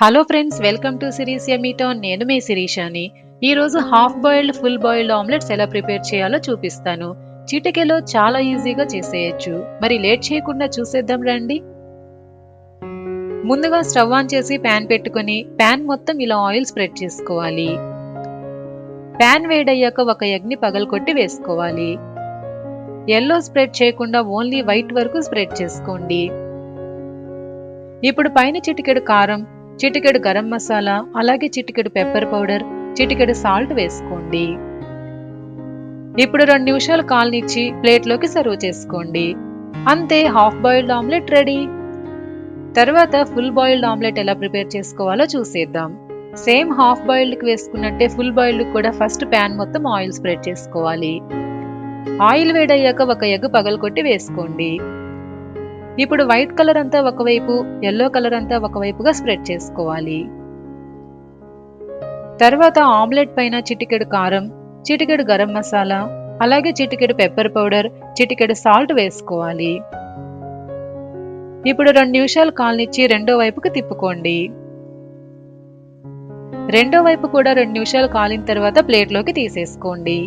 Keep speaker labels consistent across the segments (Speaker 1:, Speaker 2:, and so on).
Speaker 1: Hello friends, welcome to సిరీస్ ఎమీటోన్. నేను మీ శిరీషాని. ఈరోజు half boiled full boiled omelettes ఎలా ప్రిపేర్ చేయాలో చూపిస్తాను. చిటికెలో చాలా ఈజీగా చేసేయచ్చు. మరి లేట్ చేయకుండా చూసేద్దాం రండి. ముందుగా స్టవ్ ఆన్ చేసి ప్యాన్ పెట్టుకొని ప్యాన్ మొత్తం ఇలా ఆయిల్ స్ప్రెడ్ చేసుకోవాలి. ప్యాన్ వేడయ్యాక ఒక ఎగ్ ని పగలకొట్టి వేసుకోవాలి. ఎల్లో స్ప్రెడ్ చేయకుండా ఓన్లీ వైట్ వరకు స్ప్రెడ్ చేసుకోండి. ఇప్పుడు పైన చిటికెడు కారం, చిటికెడు గరం మసాలా, అలాగే చిటికెడు పెప్పర్ పౌడర్, చిటికెడు సాల్ట్ వేసుకోండి. ఇప్పుడు 2 నిమిషాలు కాలనిచ్చి ప్లేట్లోకి సర్వ్ చేసుకోండి. అంతే, హాఫ్ బాయిల్డ్ ఆమ్లెట్ రెడీ. తర్వాత ఫుల్ బాయిల్డ్ ఆమ్లెట్ ఎలా ప్రిపేర్ చేసుకోవాలో చూసేద్దాం. సేమ్ హాఫ్ బాయిల్డ్ కి వేసుకున్నట్టే ఫుల్ బాయిల్డ్ కూడా ఫస్ట్ ప్యాన్ మొత్తం ఆయిల్ స్ప్రెడ్ చేసుకోవాలి. ఆయిల్ వేడయ్యాక ఒక ఎగ్ పగలకొట్టి వేసుకోండి. ఇప్పుడు వైట్ కలర్ అంతా ఒకవైపు, ఎల్లో కలర్ అంతా ఒకవైపుగా స్ప్రెడ్ చేసుకోవాలి. తర్వాత ఆమ్లెట్ పైన చిటికెడు కారం, చిటికెడు గరం మసాలా, అలాగే చిటికెడు పెప్పర్ పౌడర్, చిటికెడు సాల్ట్ వేసుకోవాలి. ఇప్పుడు 2 నిమిషాలు కాలనిచ్చి రెండో వైపుకి తిప్పుకోండి. రెండో వైపు కూడా 2 నిమిషాలు కాలిన తర్వాత ప్లేట్లోకి తీసేసుకోండి.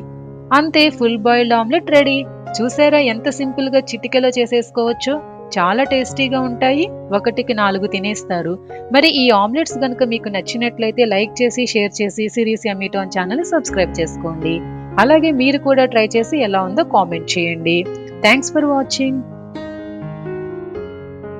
Speaker 1: అంతే, ఫుల్ బాయిల్డ్ ఆమ్లెట్ రెడీ. చూసారా ఎంత సింపుల్ గా చిటికెలో చేసేసుకోవచ్చు. చాలా టేస్టీగా ఉంటాయి. ఒకటికి 4 తినేస్తారు. మరి ఈ ఆమ్లెట్స్ గనుక మీకు నచ్చినట్లయితే లైక్ చేసి, షేర్ చేసి సిరీస్ ఎమీటోన్ ఛానల్ సబ్స్క్రైబ్ చేసుకోండి. అలాగే మీరు కూడా ట్రై చేసి ఎలా ఉందో కామెంట్ చేయండి. Thanks for watching.